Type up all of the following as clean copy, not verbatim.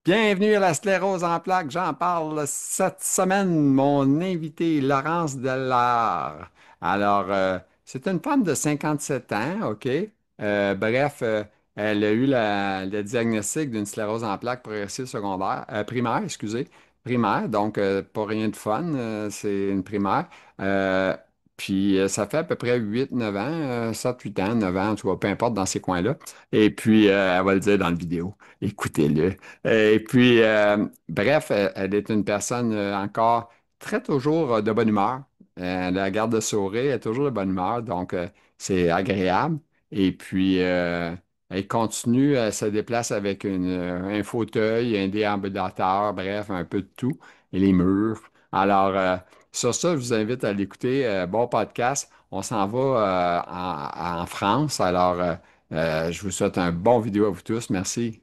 Bienvenue à la sclérose en plaques. J'en parle cette semaine. Mon invité, Laurence Delard. Alors, c'est une femme de 57 ans, OK? Bref, elle a eu le diagnostic d'une sclérose en plaques progressive secondaire, primaire, excusez, primaire. Donc, pas rien de fun, c'est une primaire. Euh, puis, ça fait à peu près 8, 9 ans, 7, 8 ans, 9 ans, en tout cas, peu importe dans ces coins-là. Et puis, elle va le dire dans la vidéo. Écoutez-le. Et puis, bref, elle est une personne encore très toujours de bonne humeur. Elle la garde de sourire, elle est toujours de bonne humeur, donc c'est agréable. Et puis, elle continue, elle se déplace avec un fauteuil, un déambulateur, bref, un peu de tout, et les murs. Alors, sur ça, je vous invite à l'écouter. Bon podcast. On s'en va en France. Alors, je vous souhaite un bon vidéo à vous tous. Merci.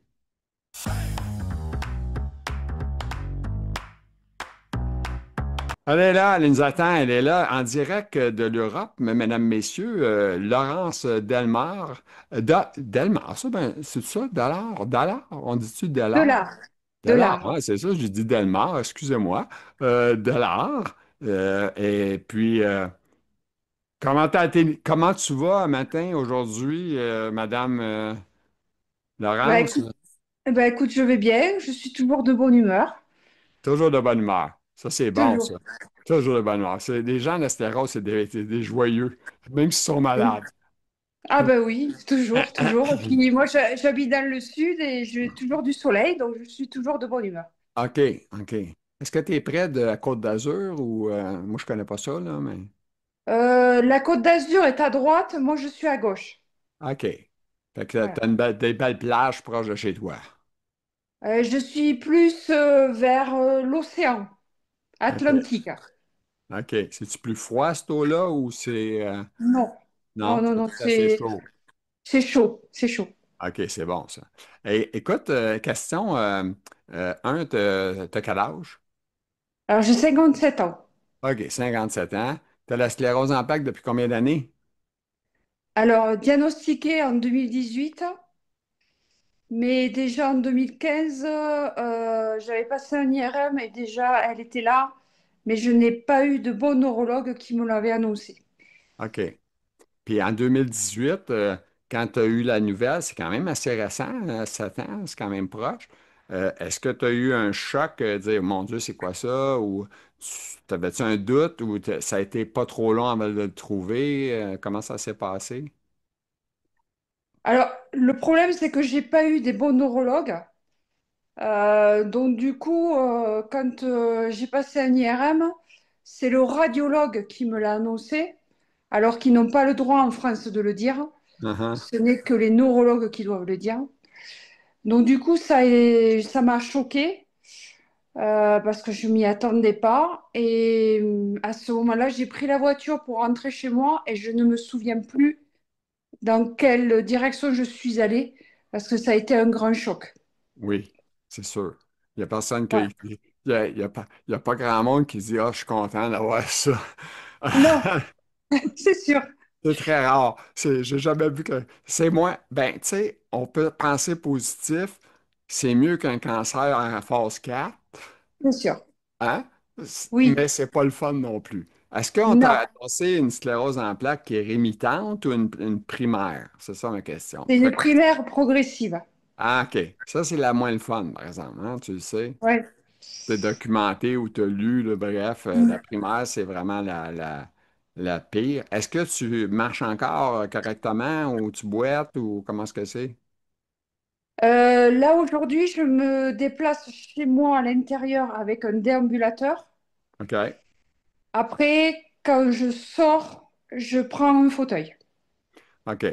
Elle est là, elle nous attend, elle est là en direct de l'Europe, mais mesdames, messieurs, Laurence Delmar, Delmar, ça, ben, c'est ça, Dallard, on dit-tu De Dallard? l'art, de Dallard, l'art. ouais, c'est ça, j'ai dit Delmar, excusez-moi, Dallard, et puis, comment tu vas matin, aujourd'hui, Madame Bah Laurence? écoute, écoute, je vais bien, je suis toujours de bonne humeur, Toujours de bonne humeur, ça c'est bon, toujours. ça, toujours de bonne humeur. Les gens de la sclérose, c'est des joyeux, même s'ils sont Oui. malades. Ah bah oui, toujours, toujours. Et puis moi, j'habite dans le sud et j'ai toujours du soleil, donc je suis toujours de bonne humeur. OK, OK. Est-ce que tu es près de la Côte d'Azur ou moi je connais pas ça, là, mais. La Côte d'Azur est à droite, moi je suis à gauche. OK. Fait que tu Voilà. as des belles plages proches de chez toi. Je suis plus vers l'océan OK. Atlantique. OK. C'est-tu plus froid, cette eau-là, ou c'est. Non, non, Non, non, c'est non, assez chaud. c'est chaud, c'est chaud. OK, c'est bon, ça. Écoute, question t'as quel âge? Alors j'ai 57 ans. OK, 57 ans. T'as la sclérose en plaques depuis combien d'années? Alors diagnostiqué en 2018. Mais déjà en 2015, j'avais passé un IRM et déjà elle était là, mais je n'ai pas eu de bon neurologue qui me l'avait annoncé. OK. Puis en 2018, quand tu as eu la nouvelle, c'est quand même assez récent, 7 ans, c'est quand même proche. Est-ce que tu as eu un choc, dire, mon Dieu, c'est quoi ça? Ou t'avais-tu un doute ou ça a été pas trop long avant de le trouver? Comment ça s'est passé? Alors, le problème, c'est que j'ai pas eu des bons neurologues. Donc, du coup, quand j'ai passé un IRM, c'est le radiologue qui me l'a annoncé, alors qu'ils n'ont pas le droit en France de le dire. Uh-huh. Ce n'est que les neurologues qui doivent le dire. Donc, du coup, ça m'a choqué. Parce que je m'y attendais pas. Et à ce moment-là, j'ai pris la voiture pour rentrer chez moi et je ne me souviens plus dans quelle direction je suis allée parce que ça a été un grand choc. Oui, c'est sûr. Il n'y a personne qui. Voilà. Il y a pas grand monde qui dit, ah, je suis content d'avoir ça. Non, c'est sûr, C'est très rare. J'ai jamais vu que. C'est moins. Ben, tu sais, on peut penser positif. C'est mieux qu'un cancer en phase 4, c'est sûr. hein? Oui, Mais c'est pas le fun non plus. Est-ce qu'on non, t'a annoncé une sclérose en plaques qui est rémitante ou une primaire? C'est ça ma question. c'est une primaire progressive. Ah, OK. Ça, c'est la moins le fun, par exemple, hein? Tu le sais. Ouais. T'es documenté ou t'as lu, là, bref, la primaire, c'est vraiment la pire. Est-ce que tu marches encore correctement ou tu boites ou comment est-ce que c'est? Là aujourd'hui, je me déplace chez moi à l'intérieur avec un déambulateur. OK. Après, quand je sors, je prends un fauteuil. OK.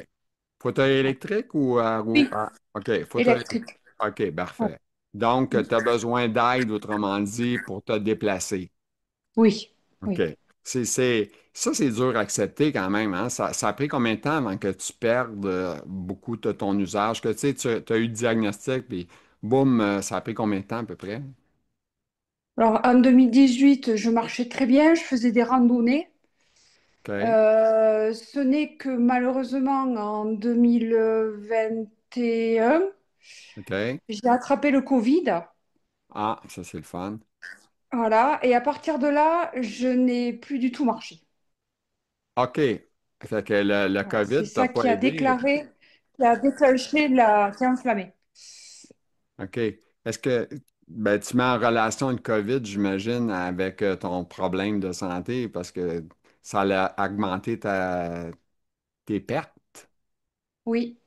Fauteuil électrique ou à roue? Oui, Ah, OK, fauteuil électrique. électrique. OK, Ouais. parfait. Donc, tu as besoin d'aide, autrement dit, pour te déplacer. Oui, OK. oui. Ça, c'est dur à accepter quand même, hein? Ça a pris combien de temps avant que tu perdes beaucoup de ton usage? Que tu sais, tu as eu le diagnostic, puis boum, ça a pris combien de temps à peu près? Alors, en 2018, je marchais très bien, je faisais des randonnées. OK. Ce n'est que malheureusement en 2021, OK. j'ai attrapé le Covid. Ah, ça c'est le fun. Voilà. Et à partir de là, je n'ai plus du tout marché. OK. Fait que le Voilà. C'est COVID t'a ça pas aidé. qui a déclenché qui a enflammé. OK. Est-ce que ben, tu mets en relation le COVID, j'imagine, avec ton problème de santé parce que ça a augmenté tes pertes? Oui.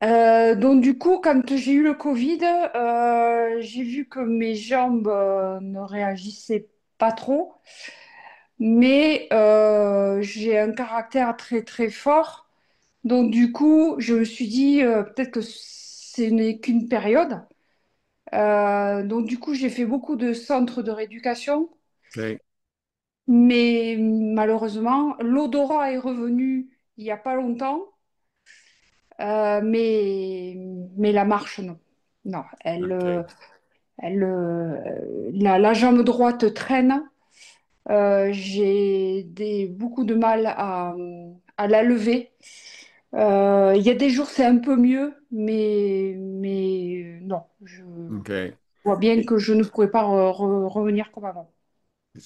Donc du coup, quand j'ai eu le Covid, j'ai vu que mes jambes ne réagissaient pas trop, mais j'ai un caractère très très fort. Donc du coup, je me suis dit peut-être que ce n'est qu'une période. Donc du coup, j'ai fait beaucoup de centres de rééducation, OK. mais malheureusement, l'odorat est revenu il n'y a pas longtemps. Mais la marche, non. Non, OK. la jambe droite traîne. Beaucoup de mal à la lever. Il y a des jours, c'est un peu mieux, mais non, je OK. vois bien que je ne pourrais pas revenir comme avant.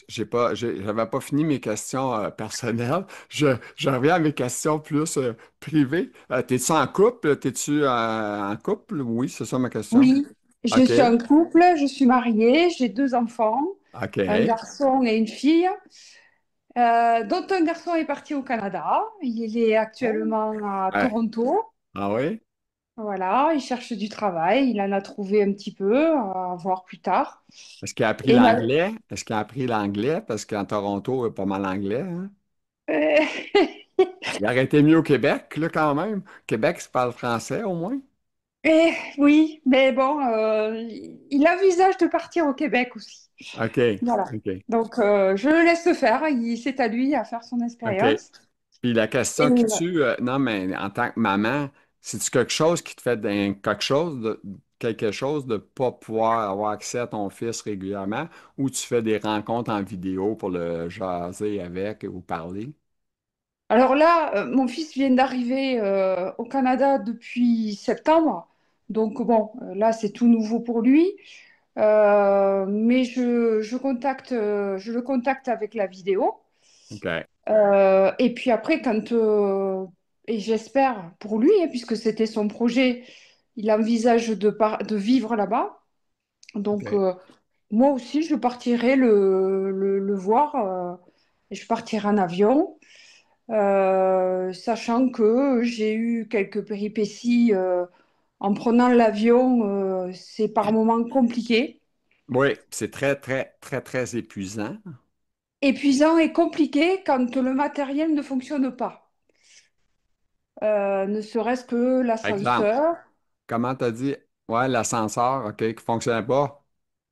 J'avais pas fini mes questions personnelles. Je reviens à mes questions plus privées. T'es-tu en couple? T'es-tu en couple? Oui, c'est ça ma question. Oui, je OK. suis en couple, je suis mariée, j'ai deux enfants, un OK. garçon et une fille. Dont un garçon est parti au Canada. Il est Oh. actuellement à Ouais. Toronto. Ah oui? Voilà, il cherche du travail. Il en a trouvé un petit peu, à voir plus tard. Est-ce qu'il a appris Et l'anglais? Est-ce qu'il a appris l'anglais? Parce qu'en Toronto, il y a pas mal anglais, hein? euh, Il aurait été mieux au Québec, là, quand même. Québec, se parle français, au moins. oui, mais bon, il envisage de partir au Québec aussi. OK. Voilà. OK. Donc, je le laisse faire. C'est à lui à faire son OK. expérience. Puis la Et question qui tue, non, mais en tant que maman, c'est-tu quelque chose qui te fait quelque chose de pas pouvoir avoir accès à ton fils régulièrement ou tu fais des rencontres en vidéo pour le jaser avec ou parler? alors là, mon fils vient d'arriver au Canada depuis septembre. Donc bon, là, c'est tout nouveau pour lui. Mais je le contacte avec la vidéo. OK. Et puis après, et j'espère pour lui, hein, puisque c'était son projet, il envisage de vivre là-bas. Donc OK. moi aussi, je partirai le voir. Et je partirai en avion, sachant que j'ai eu quelques péripéties en prenant l'avion. C'est par moments compliqué. Oui, c'est très, très, très, très épuisant. Épuisant et compliqué quand le matériel ne fonctionne pas. Ne serait-ce que Exemple, l'ascenseur, comment t'as dit? Ouais, l'ascenseur, OK, qui fonctionnait pas.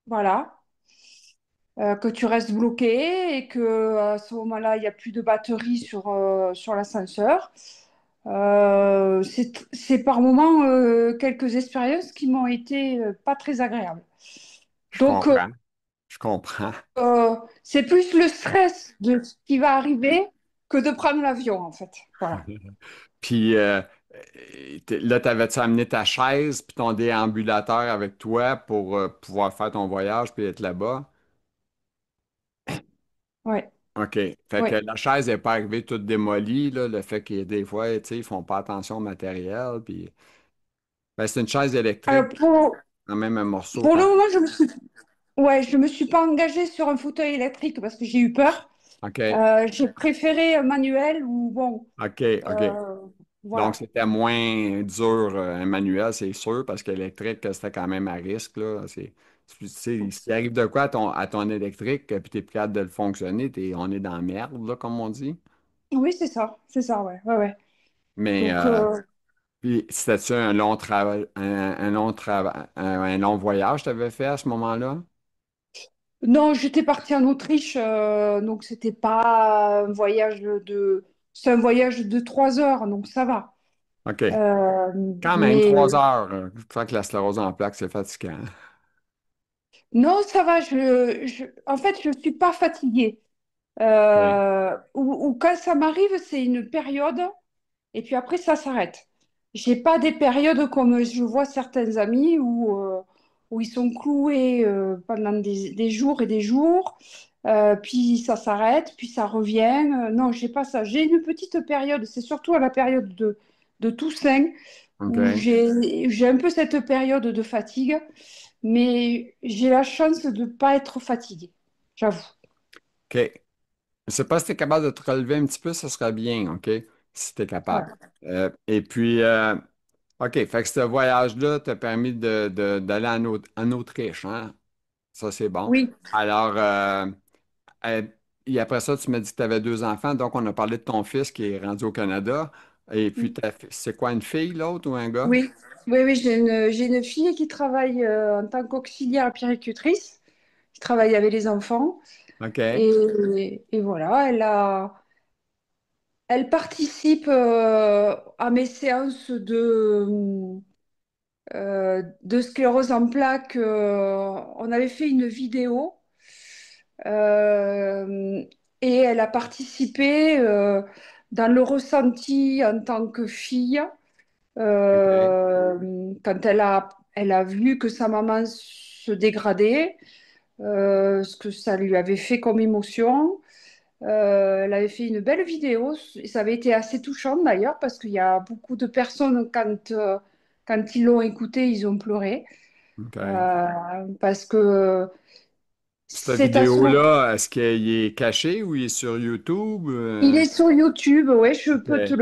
voilà. Que tu restes bloqué et que à ce moment-là, il n'y a plus de batterie sur l'ascenseur. C'est par moments quelques expériences qui m'ont été pas très agréables. Je Donc, comprends. Je comprends. c'est plus le stress de ce qui va arriver que de prendre l'avion, en fait. Voilà. Puis là, t'avais-tu amené ta chaise puis ton déambulateur avec toi pour pouvoir faire ton voyage puis être là-bas? Ouais. OK. Fait que Ouais. la chaise n'est pas arrivée toute démolie, là, le fait qu'il y a des fois, tu sais, ils font pas attention au matériel. Puis... Ben, c'est une chaise Alors, électrique, quand même un morceau pour le quand moment, je me suis pas engagée sur un fauteuil électrique parce que j'ai eu peur. OK. J'ai préféré un manuel ou bon, OK, OK. euh, Donc, voilà. c'était moins dur un manuel, c'est sûr, parce qu'électrique, c'était quand même à risque, là. Tu sais, s'il arrive de quoi à ton électrique, puis t'es plus capable de le fonctionner, on est dans la merde, là, comme on dit. Oui, c'est ça, ouais, ouais, ouais. Mais, Donc, puis, c'était-tu un long travail, un long travail, un long voyage que tu avais fait à ce moment-là? non, j'étais partie en Autriche, donc c'était pas un voyage c'est un voyage de 3 heures, donc ça va. OK. Euh, Quand même, mais 3 heures. Je crois que la sclérose en plaques, c'est fatigant. non, ça va. En fait, je suis pas fatiguée. OK. Ou quand ça m'arrive, c'est une période. Et puis après, ça s'arrête. J'ai pas des périodes comme je vois certains amis où ils sont cloués pendant des jours et des jours. Puis ça s'arrête, puis ça revient. Non, j'ai pas ça. J'ai une petite période, c'est surtout à la période de Toussaint, où OK. j'ai un peu cette période de fatigue, mais j'ai la chance de ne pas être fatiguée, j'avoue. OK. Je sais pas si tu es capable de te relever un petit peu, ça serait bien, OK? Si tu es capable. Voilà. Et puis, OK, fait que ce voyage-là t'a permis d'aller en Autriche, hein? Ça, c'est bon. Oui. Alors, euh, et après ça, tu m'as dit que tu avais deux enfants, donc on a parlé de ton fils qui est rendu au Canada. Et puis, c'est quoi, une fille, l'autre, ou un gars? Oui, oui, j'ai une fille qui travaille en tant qu'auxiliaire puéricultrice, qui travaille avec les enfants. OK, Et voilà, elle participe à mes séances de sclérose en plaques. On avait fait une vidéo euh, et elle a participé dans le ressenti en tant que fille. OK, Quand elle a vu que sa maman se dégradait, ce que ça lui avait fait comme émotion. Elle avait fait une belle vidéo et ça avait été assez touchant d'ailleurs parce qu'il y a beaucoup de personnes quand ils l'ont écouté, ils ont pleuré OK. parce que Cette c'est à ce moment. vidéo-là, est-ce qu'il est caché ou il est sur YouTube? Il est sur YouTube, ouais, je OK. peux te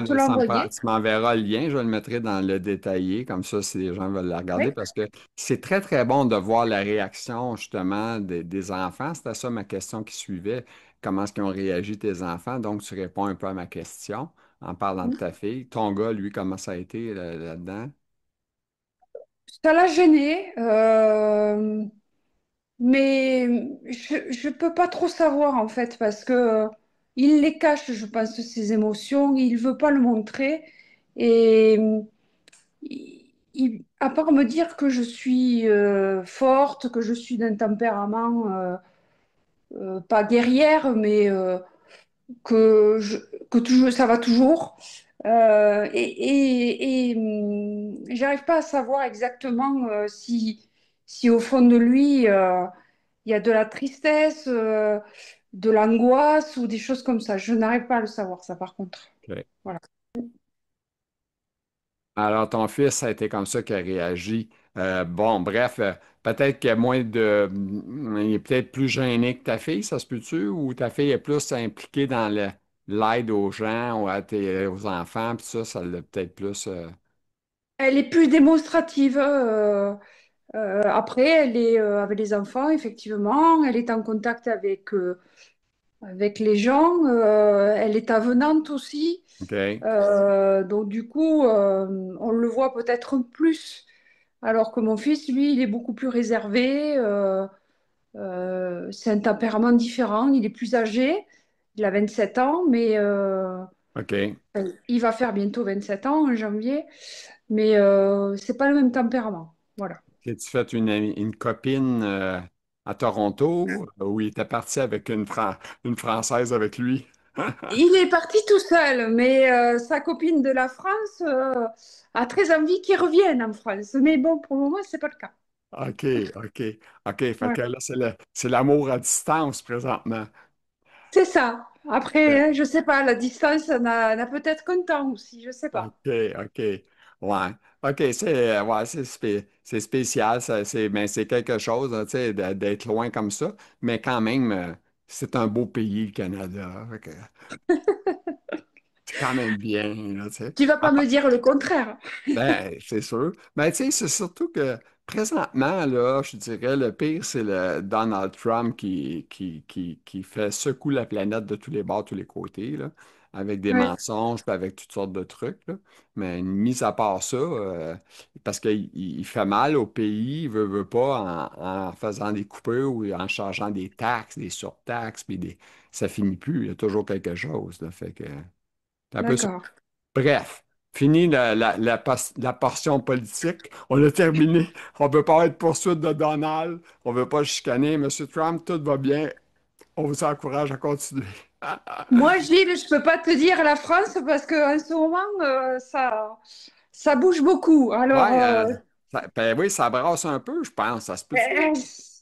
Tu l'envoyer. m'enverras le lien, je le mettrai dans le détaillé, comme ça, si les gens veulent la regarder, Oui. parce que c'est très, très bon de voir la réaction, justement, des enfants. C'était ça ma question qui suivait. Comment est-ce qu'ils ont réagi, tes enfants? Donc, tu réponds un peu à ma question en parlant de ta fille. Ton gars, lui, comment ça a été là-dedans? Ça l'a gêné, mais je peux pas trop savoir en fait parce que il les cache, je pense, ses émotions, il veut pas le montrer et à part me dire que je suis forte, que je suis d'un tempérament pas guerrière, mais que, je- que toujours, ça va toujours. J'arrive pas à savoir exactement si au fond de lui, il y a de la tristesse, de l'angoisse ou des choses comme ça. Je n'arrive pas à le savoir, ça, par contre. OK. Voilà. Alors, ton fils, ça a été comme ça qu'il a réagi. Bon, bref, peut-être qu'il y a moins de... Il est peut-être plus gêné que ta fille, ça se peut-tu? Ou ta fille est plus impliquée dans l'aide aux gens ou aux enfants, puis ça l'a peut-être plus... Elle est plus démonstrative. Après, elle est avec les enfants, effectivement. Elle est en contact avec les gens. Elle est avenante aussi. OK, Donc du coup, on le voit peut-être plus. Alors que mon fils, lui, il est beaucoup plus réservé. C'est un tempérament différent. Il est plus âgé. Il a 27 ans, mais OK. il va faire bientôt 27 ans en janvier. Mais c'est pas le même tempérament. Voilà. As-tu fait une copine à Toronto où il était parti avec une Française avec lui? Il est parti tout seul, mais sa copine de la France a très envie qu'il revienne en France. Mais bon, pour le moment, c'est pas le cas. OK, OK, OK. Fait que Voilà. là, c'est l'amour à distance présentement. C'est ça. Après, je sais pas, la distance n'a peut-être qu'un temps aussi, je sais pas. OK, OK. Ouais. OK, c'est spécial, c'est quelque chose, hein, tu sais, d'être loin comme ça, mais quand même, c'est un beau pays, le Canada. Fait que c'est quand même bien, là, tu sais. Tu vas pas me dire le contraire. Ben, c'est sûr. Mais tu sais, c'est surtout que présentement, là, je dirais, le pire, c'est le Donald Trump qui fait secouer la planète de tous les bords, tous les côtés, là, avec des Oui, mensonges, puis avec toutes sortes de trucs, là. Mais mis à part ça, parce qu'il fait mal au pays, il veut pas, en faisant des coupures ou en chargeant des taxes, des surtaxes, puis ça finit plus, il y a toujours quelque chose, là. Fait que c'est un peu ça. d'accord. Bref, fini la portion politique. On a terminé. On ne veut pas être poursuite de Donald. On ne veut pas le chicaner. Monsieur Trump, tout va bien. On vous encourage à continuer. Moi, Gilles, je peux pas te dire la France parce qu'en ce moment, ça bouge beaucoup. Alors, Ouais, Ben oui, ça brasse un peu, je pense. Ça se peut-tu? Euh,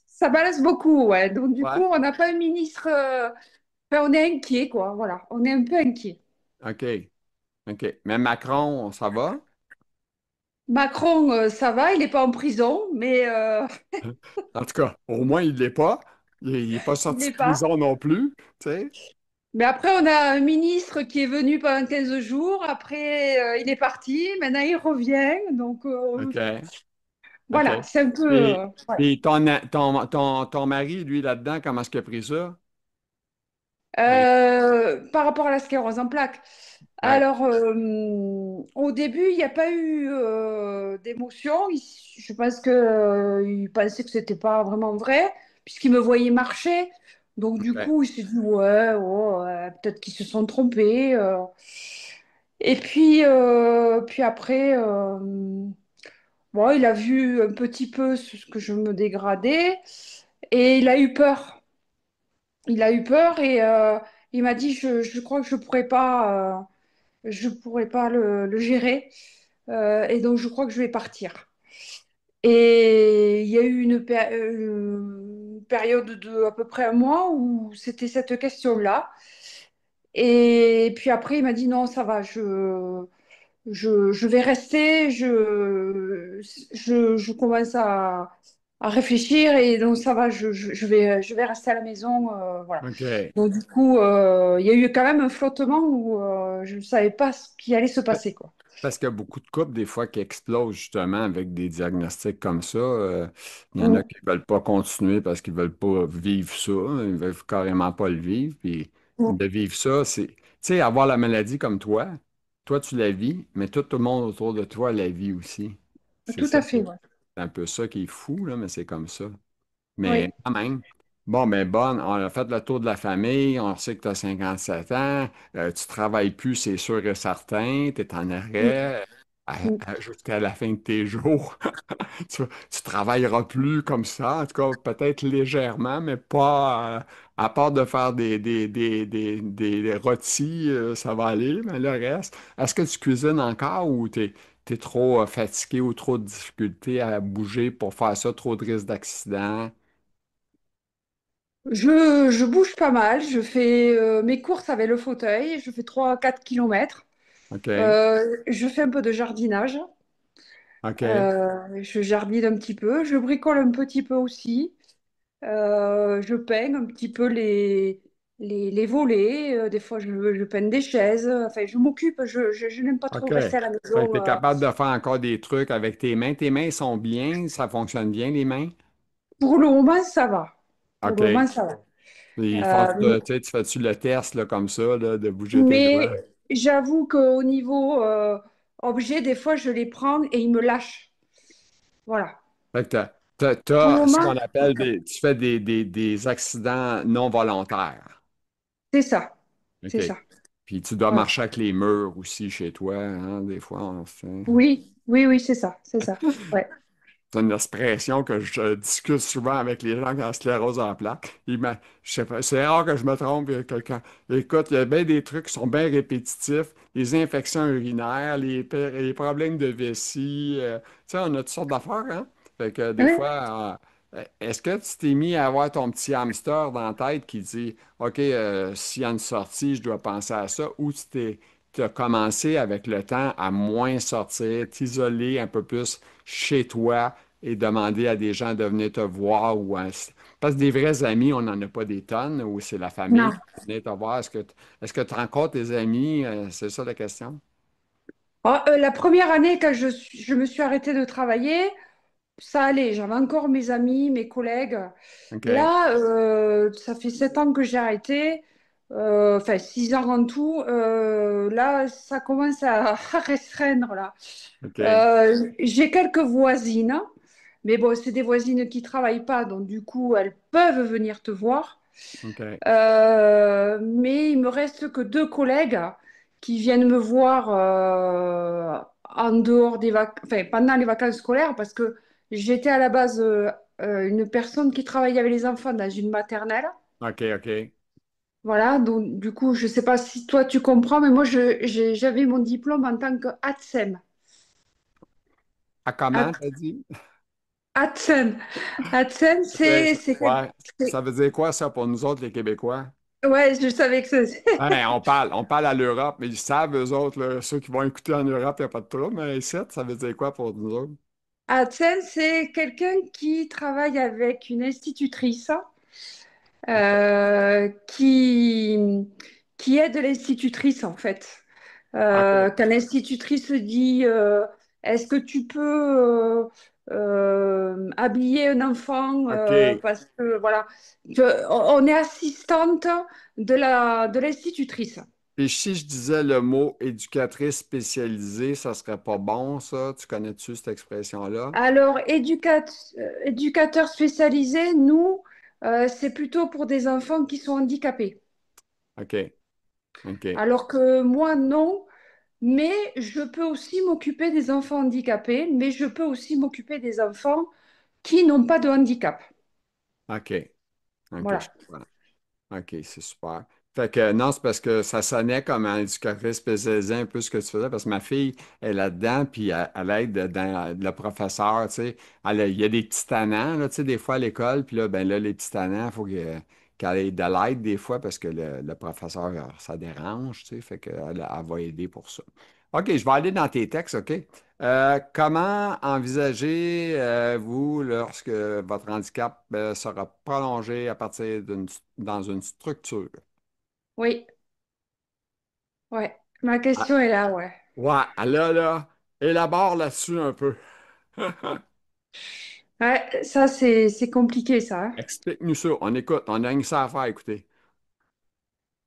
Ça balance beaucoup, ouais. Donc, du coup, Ouais. on n'a pas un ministre. Enfin, on est inquiet, quoi. Voilà, on est un peu inquiet. OK. OK. Mais Macron, ça va? Macron, ça va, il n'est pas en prison, mais En tout cas, au moins, il l'est pas. Il n'est pas il sorti n'est de pas. prison non plus, tu sais. Mais après, on a un ministre qui est venu pendant 15 jours. Après, il est parti. Maintenant, il revient. Donc, OK. OK. voilà, c'est un peu. Et, Voilà. et ton mari, lui, là-dedans, comment est-ce qu'il a pris ça? Ben, Par rapport à la sclérose en plaques. ouais. Alors, au début, il n'y a pas eu d'émotion. Je pense qu'il pensait que c'était pas vraiment vrai, puisqu'il me voyait marcher. Donc, du OK. coup, il s'est dit, ouais, oh, peut-être qu'ils se sont trompés. Et puis après, bon, il a vu un petit peu ce que je me dégradais et il a eu peur. Il a eu peur et il m'a dit, je crois que je pourrais pas le gérer. Et donc, je crois que je vais partir. Et il y a eu une période de à peu près un mois où c'était cette question-là. Et puis après, il m'a dit non, ça va, je vais rester, je commence à réfléchir et donc ça va, je vais rester à la maison. Voilà. OK. Donc du coup, il y a eu quand même un flottement où je ne savais pas ce qui allait se passer, quoi. Parce qu'il y a beaucoup de couples, des fois, qui explosent justement avec des diagnostics comme ça. Il y en a Mm. qui ne veulent pas continuer parce qu'ils ne veulent pas vivre ça. Ils ne veulent carrément pas le vivre. Puis Mm. de vivre ça, c'est. Tu sais, avoir la maladie comme toi, tu la vis, mais tout le monde autour de toi la vit aussi. C'est Tout ça à qui fait, est ouais. c'est un peu ça qui est fou, là, mais c'est comme ça. Oui, Mais quand même. Bon, ben bonne, on a fait le tour de la famille, on sait que tu as 57 ans, tu travailles plus, c'est sûr et certain, tu es en mm, arrêt mm. jusqu'à la fin de tes jours. Tu travailleras plus comme ça, en tout cas peut-être légèrement, mais pas à part de faire des rôtis, ça va aller, mais le reste, est-ce que tu cuisines encore ou t'es trop fatigué ou trop de difficultés à bouger pour faire ça, trop de risques d'accident? Je bouge pas mal, je fais mes courses avec le fauteuil, je fais 3 4 kilomètres. OK. Je fais un peu de jardinage. OK. Je jardine un petit peu, je bricole un petit peu aussi. Je peins un petit peu les volets. Des fois, je peins des chaises. Enfin, je m'occupe. Je n'aime pas trop OK. rester à la Fait que maison. tu es capable de faire encore des trucs avec tes mains. Tes mains sont bien, ça fonctionne bien, les mains? Pour le moment, ça va. Pour le moment, OK. ça va. Ils font, Euh, tu sais, tu fais-tu le test là, comme ça, là, de bouger tes doigts? mais j'avoue qu'au niveau objet, des fois, je les prends et ils me lâchent. Voilà. Fait que Pour le t'as ce moment, qu'on appelle tu fais des accidents non volontaires. c'est ça. OK. C'est ça. Puis tu dois Voilà. marcher avec les murs aussi chez toi, hein, des fois, on fait. Oui, oui, oui, c'est ça. C'est ça. Ouais. C'est une expression que je discute souvent avec les gens qui ont la sclérose en plaques. Je sais pas, c'est rare que je me trompe. Il y a quelqu'un. Écoute, il y a bien des trucs qui sont bien répétitifs. Les infections urinaires, les problèmes de vessie. Tu sais, on a toutes sortes d'affaires, hein? Fait que des Oui. fois, est-ce que tu t'es mis à avoir ton petit hamster dans la tête qui dit, OK, s'il y a une sortie, je dois penser à ça, ou tu as commencé avec le temps à moins sortir, t'isoler un peu plus chez toi et demander à des gens de venir te voir parce que des vrais amis, on n'en a pas des tonnes, ou c'est la famille Non. qui vient te voir. Est-ce que tu rencontres tes amis? C'est ça la question? Oh, la première année, quand je me suis arrêtée de travailler, ça allait. J'avais encore mes amis, mes collègues. OK, Là, ça fait 7 ans que j'ai arrêté. Enfin, 6 ans en tout. Là, ça commence à, à restreindre, là. OK, J'ai quelques voisines, mais bon, c'est des voisines qui travaillent pas, donc du coup, elles peuvent venir te voir. OK, Mais il me reste que 2 collègues qui viennent me voir en dehors enfin, pendant les vacances scolaires parce que j'étais à la base une personne qui travaillait avec les enfants dans une maternelle. OK, OK. Voilà, donc du coup, je sais pas si toi tu comprends, mais moi j'avais mon diplôme en tant que ATSEM. À comment, At- t'as dit? Atsen. Atsen, Ouais, c'est- ouais. Ça veut dire quoi, ça, pour nous autres, les Québécois? ouais, je savais que ça. Ben, on parle à l'Europe, mais ils savent, eux autres, là, ceux qui vont écouter en Europe, il n'y a pas de trouble, mais ici, ça veut dire quoi pour nous autres? Atsen, c'est quelqu'un qui travaille avec une institutrice OK. euh, qui, qui aide l'institutrice, en fait. OK. Quand l'institutrice dit est-ce que tu peux habiller un enfant OK. parce que voilà. On est assistante de l'institutrice. Et si je disais le mot éducatrice spécialisée, ça serait pas bon, ça? Tu connais-tu cette expression-là? Alors, éducateur spécialisé, nous, c'est plutôt pour des enfants qui sont handicapés. OK. OK. Alors que moi, non, mais je peux aussi m'occuper des enfants handicapés, mais je peux aussi m'occuper des enfants qui n'ont pas de handicap. OK. OK, je Voilà. comprends. OK, c'est super. Fait que non, c'est parce que ça sonnait comme un éducatrice spécialisée un peu ce que tu faisais, parce que ma fille est là-dedans, puis elle aide dans le professeur, tu sais. Il y a des petits tannants, là, tu sais, des fois à l'école, puis là, ben là, les petits tannants, il faut qu'elle ait de l'aide des fois, parce que le professeur, ça dérange, tu sais, fait qu'elle elle va aider pour ça. OK, je vais aller dans tes textes, OK? Comment envisagez-vous lorsque votre handicap sera prolongé à partir dans une structure? Oui, ouais. Ma Ah, question est là, ouais. ouais, là, élabore là-dessus un peu. Ouais, ça, c'est compliqué, ça, hein. Explique-nous ça. On écoute, on a rien que ça à faire, écoutez.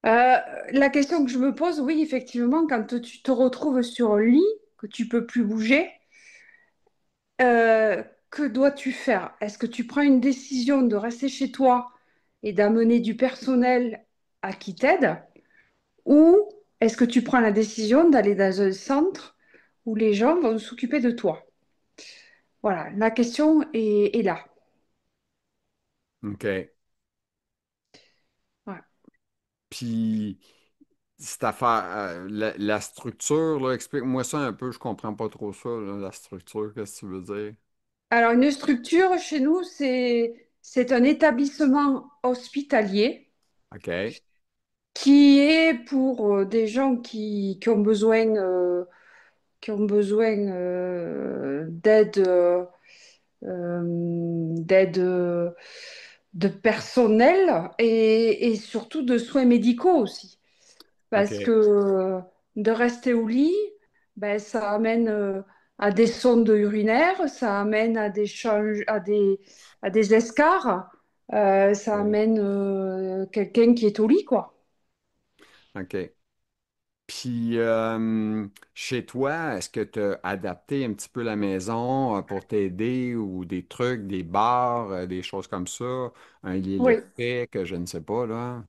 Euh, la question que je me pose, oui, effectivement, quand tu te retrouves sur un lit, que tu peux plus bouger, que dois-tu faire? Est-ce que tu prends une décision de rester chez toi et d'amener du personnel à qui t'aide? Ou est-ce que tu prends la décision d'aller dans un centre où les gens vont s'occuper de toi? Voilà, la question est là. OK. Ouais. Puis, cette affaire, la structure, là, explique-moi ça un peu. Je comprends pas trop ça, là, la structure. Qu'est-ce que tu veux dire? Alors, une structure chez nous, c'est un établissement hospitalier OK. qui est pour des gens qui ont besoin d'aide de personnel et surtout de soins médicaux aussi. Parce que OK. de rester au lit, ben, ça amène à des sondes urinaires, ça amène à à des escarres, ça OK. amène quelqu'un qui est au lit, quoi. OK. Puis, chez toi, est-ce que tu as adapté un petit peu la maison pour t'aider ou des trucs, des barres, des choses comme ça, un lit Oui. électrique, je ne sais pas, là?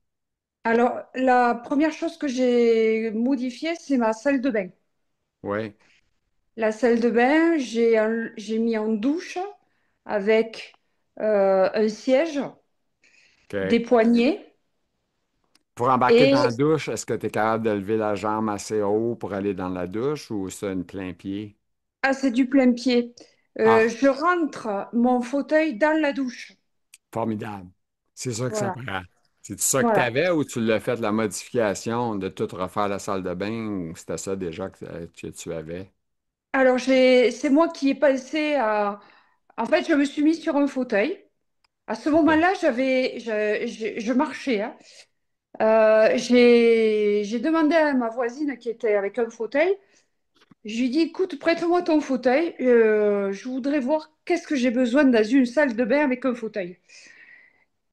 Alors, la première chose que j'ai modifiée, c'est ma salle de bain. Oui, La salle de bain, j'ai mis en douche avec un siège, des OK. poignées Pour embarquer et dans la douche, est-ce que tu es capable de lever la jambe assez haut pour aller dans la douche ou c'est une plein pied? ah, c'est du plein pied. Ah, Je rentre mon fauteuil dans la douche. formidable. C'est ça que ça Voilà, prend. C'est ça que tu voilà. avais ou tu l'as fait la modification de tout refaire la salle de bain ou c'était ça déjà que tu avais? Alors, c'est moi qui ai pensé à... En fait, je me suis mise sur un fauteuil. À ce OK. moment-là, je marchais, hein. J'ai demandé à ma voisine qui était avec un fauteuil. Je lui ai dit, écoute, prête-moi ton fauteuil. Je voudrais voir qu'est-ce que j'ai besoin dans une salle de bain avec un fauteuil.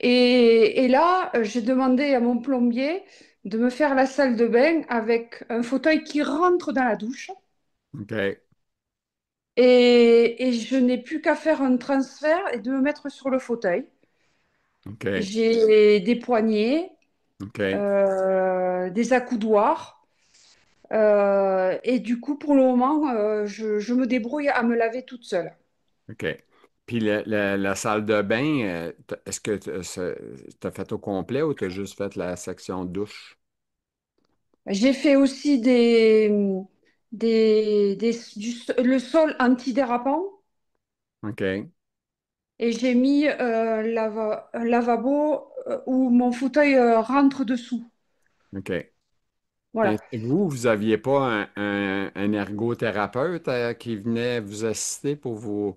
Et là, j'ai demandé à mon plombier de me faire la salle de bain avec un fauteuil qui rentre dans la douche. OK. Et je n'ai plus qu'à faire un transfert et de me mettre sur le fauteuil. OK. J'ai des poignées, OK. des accoudoirs. Et du coup, pour le moment, je me débrouille à me laver toute seule. OK. Puis la salle de bain, est-ce que tu as fait au complet ou tu as juste fait la section douche? J'ai fait aussi le sol antidérapant OK, et j'ai mis un lavabo où mon fauteuil rentre dessous. OK. Voilà. Et vous, vous n'aviez pas un ergothérapeute qui venait vous assister pour vous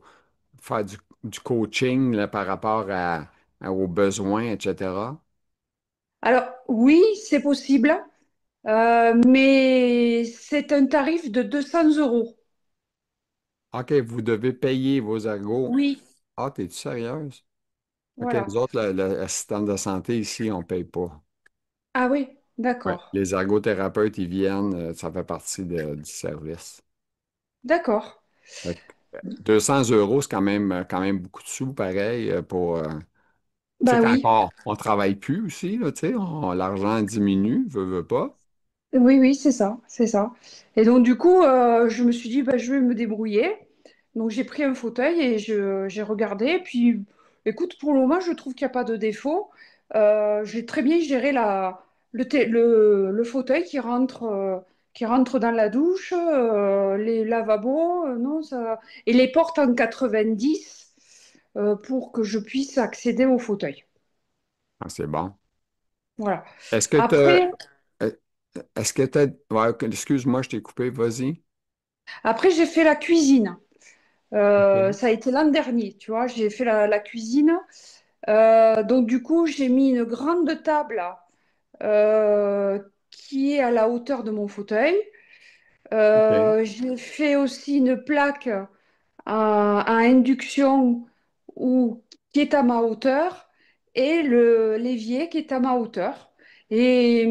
faire du coaching là, par rapport aux besoins, etc. Alors, oui, c'est possible, mais c'est un tarif de 200 euros. OK, vous devez payer vos ergots. Oui, Ah, t'es-tu sérieuse? OK, voilà. nous autres, le système de santé ici, on ne paye pas. Ah oui, Ouais. d'accord. Les ergothérapeutes, ils viennent, ça fait partie du service. D'accord. Fait que, 200 euros, c'est quand même beaucoup de sous, pareil, pour... tu sais, Bah quand oui. on travaille plus aussi, là, tu sais, l'argent diminue, veut pas. Oui, oui, c'est ça, c'est ça. Et donc, du coup, je me suis dit, bah, je vais me débrouiller. Donc, j'ai pris un fauteuil et j'ai regardé. Et puis, écoute, pour le moment, je trouve qu'il n'y a pas de défaut. J'ai très bien géré le fauteuil qui rentre dans la douche, les lavabos, non, ça, et les portes en 90 pour que je puisse accéder au fauteuil. Ah, c'est bon. Voilà. Est-ce que tu Après, est-ce que tu ouais, ok, excuse-moi, je t'ai coupé, vas-y. après, j'ai fait la cuisine. OK. Ça a été l'an dernier, tu vois, j'ai fait la cuisine. Donc du coup, j'ai mis une grande table qui est à la hauteur de mon fauteuil. OK. J'ai fait aussi une plaque à induction ou, qui est à ma hauteur et l'évier qui est à ma hauteur. Et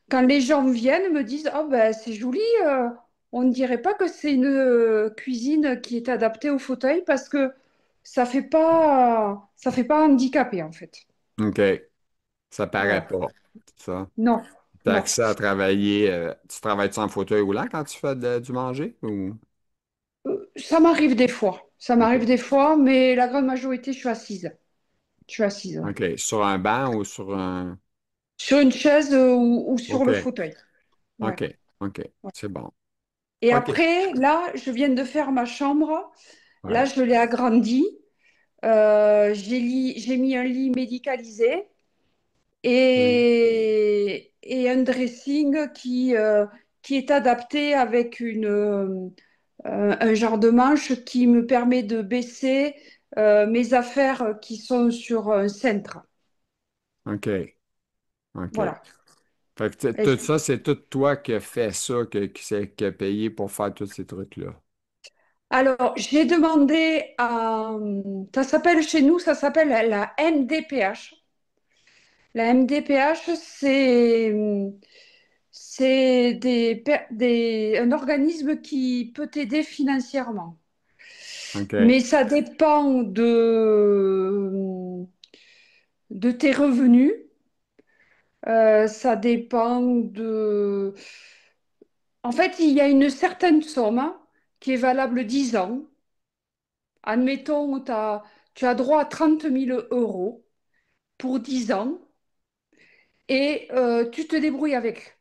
quand les gens viennent, me disent, oh ben c'est joli, on ne dirait pas que c'est une cuisine qui est adaptée au fauteuil parce que ça fait pas handicapé en fait. OK. Ça paraît Voilà. pas, ça. Non, Tu as non. accès à travailler. Tu travailles en fauteuil roulant quand tu fais du manger? Ou... Ça m'arrive des fois. Ça m'arrive OK. des fois, mais la grande majorité, je suis assise. Je suis assise, ouais. OK. Sur un banc ou sur un. Sur une chaise ou sur le OK. fauteuil. Ouais. OK. OK. Ouais. C'est bon. Et OK. après, là, je viens de faire ma chambre. Là, Ouais. je l'ai agrandie. J'ai mis un lit médicalisé Oui. et un dressing qui est adapté avec un genre de manche qui me permet de baisser mes affaires qui sont sur un cintre. OK. OK. Voilà. Fait que Et- tout ça, c'est tout toi qui as fait ça, qui a payé pour faire tous ces trucs-là. Alors, j'ai demandé à... Ça s'appelle chez nous, ça s'appelle la MDPH. La MDPH, c'est un organisme qui peut t'aider financièrement. OK. Mais ça dépend de tes revenus. Ça dépend de... En fait, il y a une certaine somme qui est valable 10 ans. Admettons, tu as droit à 30 000 € pour 10 ans et tu te débrouilles avec.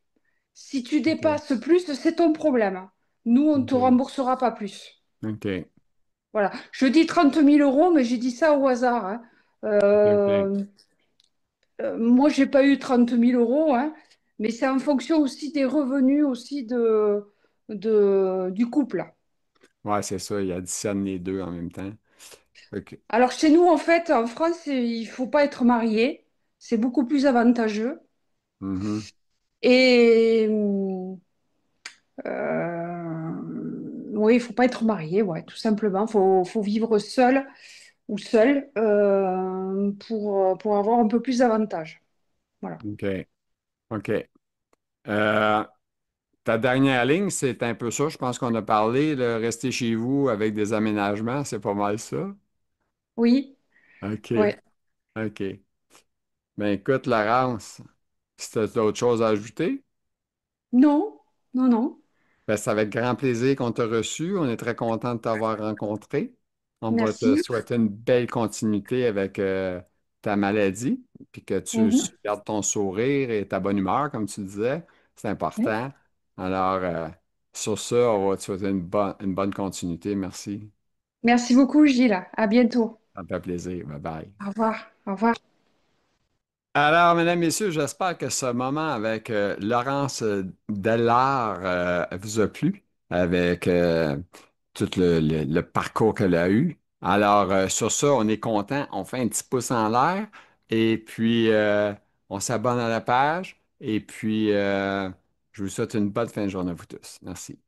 Si tu OK. dépasses plus, c'est ton problème. Nous, on ne te OK. remboursera pas plus. OK. Voilà. Je dis 30 000 €, mais j'ai dit ça au hasard, hein. OK. Euh, moi, j'ai pas eu 30 000 €, hein, mais c'est en fonction aussi des revenus aussi du couple. Ouais, c'est ça, il additionne les deux en même temps. OK. Alors chez nous, en fait, en France, il faut pas être marié. C'est beaucoup plus avantageux. Mhm. Et oui, il faut pas être marié, ouais, tout simplement. Faut vivre seul ou seul pour avoir un peu plus d'avantages. Voilà. OK. OK. Euh, Ta dernière ligne, c'est un peu ça. Je pense qu'on a parlé, rester chez vous avec des aménagements, c'est pas mal ça. Oui, OK. ouais. OK. Ben écoute, Laurence, si tu as d'autres choses à ajouter, Non, non, non. ben, c'est avec grand plaisir qu'on t'a reçu. On est très content de t'avoir rencontré. On va te Merci. souhaiter une belle continuité avec ta maladie, puis que tu Mhm. gardes ton sourire et ta bonne humeur, comme tu disais. C'est Ouais. important. Alors, Sur ce, on va te souhaiter une bonne continuité. Merci. Merci beaucoup, Gilles. À bientôt. Ça me fait plaisir. Bye bye. Au revoir. Au revoir. Alors, mesdames, messieurs, j'espère que ce moment avec Laurence Dellard vous a plu, avec tout le parcours qu'elle a eu. Alors, sur ça, on est content, on fait un petit pouce en l'air et puis on s'abonne à la page. Et puis, je vous souhaite une bonne fin de journée à vous tous. Merci.